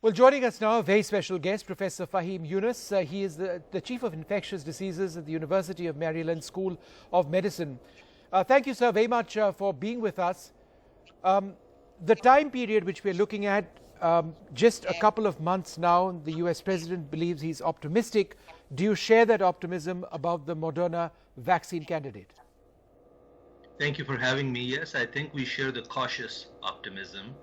Well, joining us now, a very special guest, Professor Fahim Yunus. He is the Chief of Infectious Diseases at the University of Maryland School of Medicine. Thank you, sir, very much for being with us. The time period which we're looking at, just a couple of months now, the US President believes he's optimistic. Do you share that optimism about the Moderna vaccine candidate? Thank you for having me. Yes, I think we share the cautious optimism.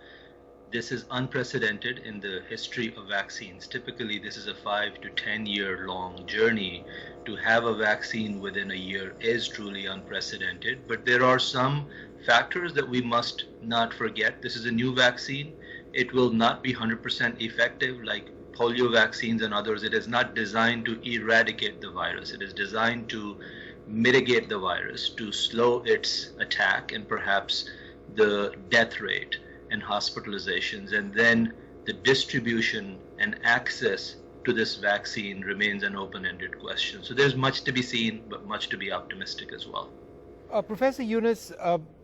This is unprecedented in the history of vaccines. Typically, this is a 5 to 10 year long journey. To have a vaccine within a year is truly unprecedented, but there are some factors that we must not forget. This is a new vaccine. It will not be 100% effective like polio vaccines and others. It is not designed to eradicate the virus. It is designed to mitigate the virus, to slow its attack and perhaps the death rate and hospitalizations, and then the distribution and access to this vaccine remains an open-ended question. So there's much to be seen, but much to be optimistic as well. Professor Yunus,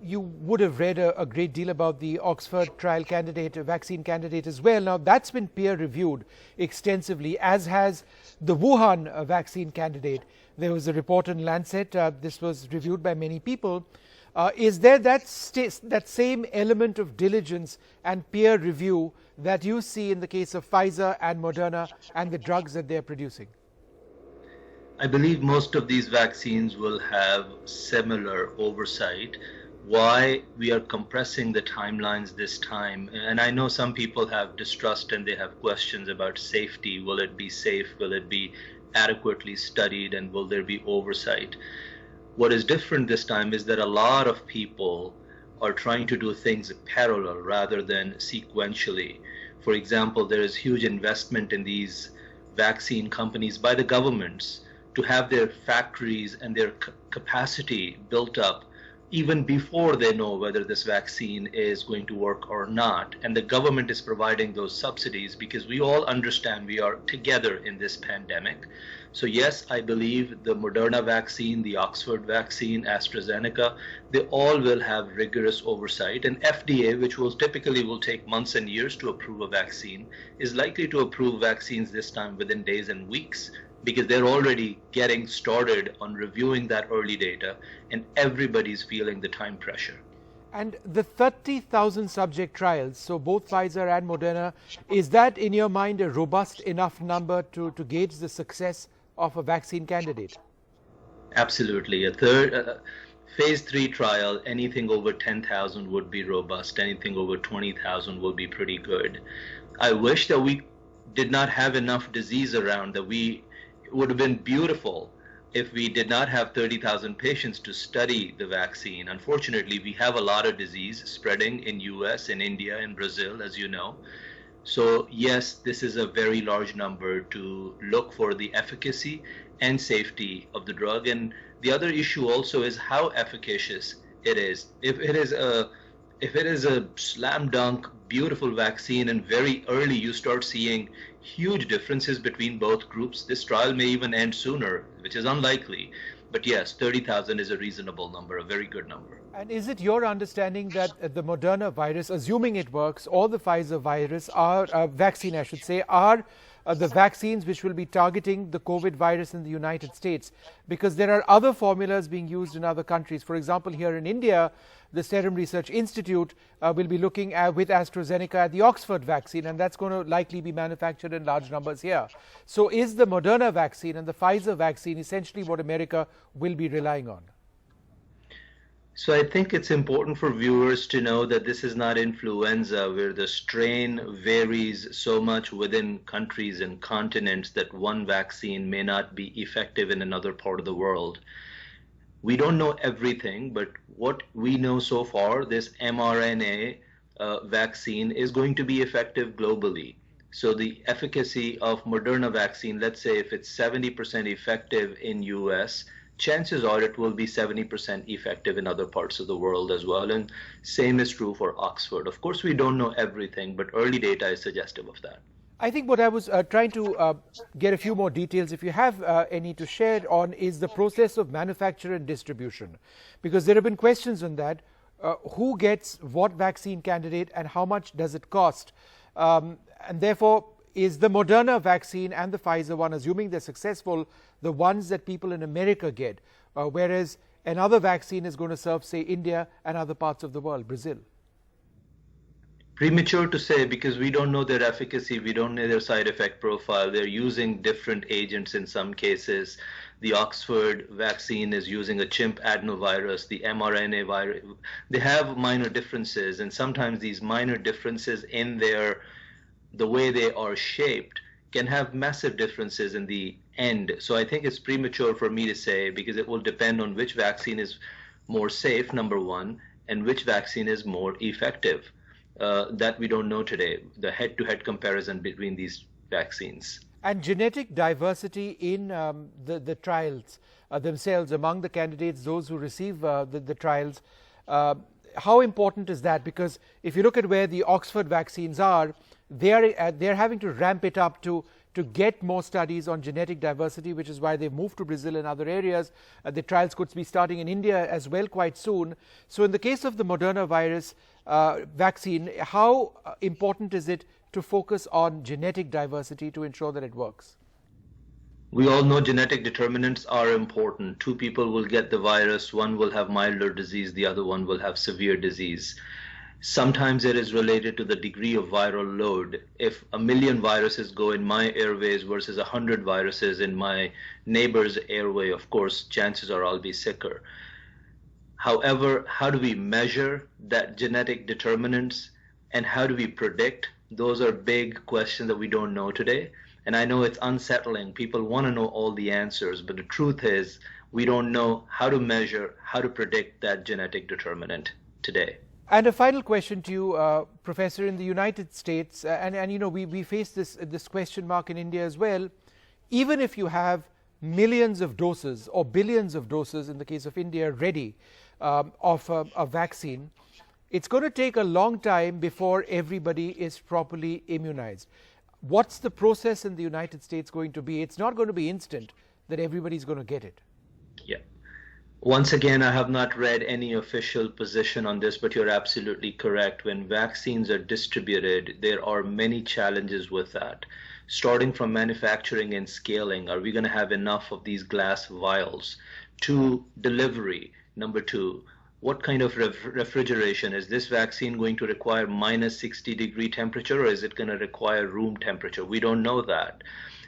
you would have read a great deal about the Oxford trial candidate, a vaccine candidate as well. Now, that's been peer-reviewed extensively, as has the Wuhan vaccine candidate. There was a report in Lancet. This was reviewed by many people. Is there that same element of diligence and peer review that you see in the case of Pfizer and Moderna and the drugs that they're producing? I believe most of these vaccines will have similar oversight. Why we are compressing the timelines this time, and I know some people have distrust and they have questions about safety. Will it be safe? Will it be adequately studied? And will there be oversight? What is different this time is that a lot of people are trying to do things parallel rather than sequentially. For example, there is huge investment in these vaccine companies by the governments to have their factories and their capacity built up even before they know whether this vaccine is going to work or not. And the government is providing those subsidies because we all understand we are together in this pandemic. So yes, I believe the Moderna vaccine, the Oxford vaccine, AstraZeneca, they all will have rigorous oversight. And FDA, which typically will take months and years to approve a vaccine, is likely to approve vaccines this time within days and weeks, because they're already getting started on reviewing that early data, and everybody's feeling the time pressure. And the 30,000 subject trials, so both Pfizer and Moderna, is that in your mind a robust enough number to gauge the success of a vaccine candidate? Absolutely. A third phase 3 trial, anything over 10,000 would be robust. Anything over 20,000 will be pretty good. I wish that we did not have enough disease around, it would have been beautiful if we did not have 30,000 patients to study the vaccine. Unfortunately, we have a lot of disease spreading in US, in India, in Brazil, as you know. So yes, this is a very large number to look for the efficacy and safety of the drug. And the other issue also is how efficacious it is. If it is a slam dunk, beautiful vaccine and very early you start seeing huge differences between both groups, this trial may even end sooner, which is unlikely. But yes, 30,000 is a reasonable number, a very good number. And is it your understanding that the Moderna virus, assuming it works, or the Pfizer virus, vaccine I should say, are the vaccines which will be targeting the COVID virus in the United States? Because there are other formulas being used in other countries. For example, here in India, the Serum Research Institute will be looking at, with AstraZeneca, at the Oxford vaccine, and that's going to likely be manufactured in large numbers here. So is the Moderna vaccine and the Pfizer vaccine essentially what America will be relying on? So I think it's important for viewers to know that this is not influenza, where the strain varies so much within countries and continents that one vaccine may not be effective in another part of the world. We don't know everything, but what we know so far, this mRNA vaccine is going to be effective globally. So the efficacy of Moderna vaccine, let's say if it's 70% effective in US, chances are it will be 70% effective in other parts of the world as well. And same is true for Oxford. Of course, we don't know everything, but early data is suggestive of that. I think what I was trying to get a few more details, if you have any to share on, is the process of manufacture and distribution. Because there have been questions on that. Who gets what vaccine candidate and how much does it cost? And therefore, is the Moderna vaccine and the Pfizer one, assuming they're successful, the ones that people in America get, whereas another vaccine is going to serve, say, India and other parts of the world, Brazil? Premature to say, because we don't know their efficacy, we don't know their side effect profile. They're using different agents in some cases. The Oxford vaccine is using a chimp adenovirus, the mRNA virus. They have minor differences, and sometimes these minor differences in the way they are shaped can have massive differences in the end. So I think it's premature for me to say, because it will depend on which vaccine is more safe, number one, and which vaccine is more effective. That we don't know today, the head-to-head comparison between these vaccines. And genetic diversity in the trials themselves, among the candidates, those who receive the trials, how important is that? Because if you look at where the Oxford vaccines are, they're having to ramp it up to get more studies on genetic diversity, which is why they've moved to Brazil and other areas. The trials could be starting in India as well quite soon. So in the case of the Moderna virus vaccine, how important is it to focus on genetic diversity to ensure that it works? We all know genetic determinants are important. Two people will get the virus, one will have milder disease, the other one will have severe disease. Sometimes it is related to the degree of viral load. If 1 million viruses go in my airways versus 100 viruses in my neighbor's airway, of course, chances are I'll be sicker. However, how do we measure that genetic determinants, and how do we predict? Those are big questions that we don't know today. And I know it's unsettling. People want to know all the answers, but the truth is we don't know how to measure, how to predict that genetic determinant today. And a final question to you, Professor, in the United States, and you know, we face this question mark in India as well. Even if you have millions of doses or billions of doses, in the case of India, ready of a vaccine, it's going to take a long time before everybody is properly immunized. What's the process in the United States going to be? It's not going to be instant that everybody's going to get it. Yeah. Once again, I have not read any official position on this, but you're absolutely correct. When vaccines are distributed, there are many challenges with that. Starting from manufacturing and scaling, are we going to have enough of these glass vials? To delivery, number two, what kind of refrigeration? Is this vaccine going to require minus 60-degree temperature, or is it going to require room temperature? We don't know that.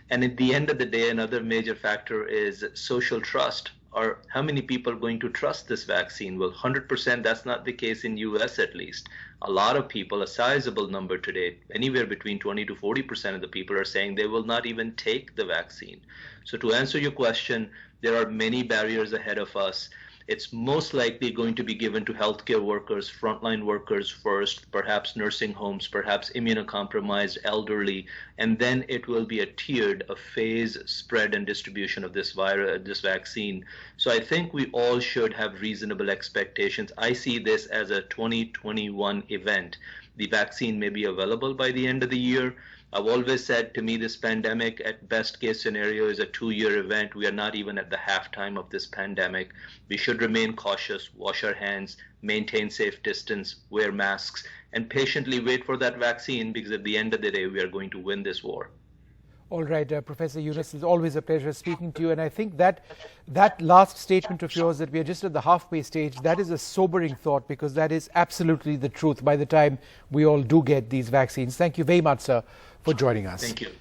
And at the end of the day, another major factor is social trust. Or how many people are going to trust this vaccine? Well, 100%, that's not the case in US at least. A lot of people, a sizable number today, anywhere between 20 to 40% of the people are saying they will not even take the vaccine. So to answer your question, there are many barriers ahead of us. It's most likely going to be given to healthcare workers, frontline workers first, perhaps nursing homes, perhaps immunocompromised elderly, and then it will be a tiered, a phase spread and distribution of this vaccine. So I think we all should have reasonable expectations. I see this as a 2021 event. The vaccine may be available by the end of the year. I've always said, to me, this pandemic at best case scenario is a 2-year event. We are not even at the halftime of this pandemic. We should remain cautious, wash our hands, maintain safe distance, wear masks, and patiently wait for that vaccine, because at the end of the day, we are going to win this war. All right, Professor Yunus, it's always a pleasure speaking to you. And I think that last statement of yours, that we are just at the halfway stage, that is a sobering thought, because that is absolutely the truth by the time we all do get these vaccines. Thank you very much, sir, for joining us. Thank you.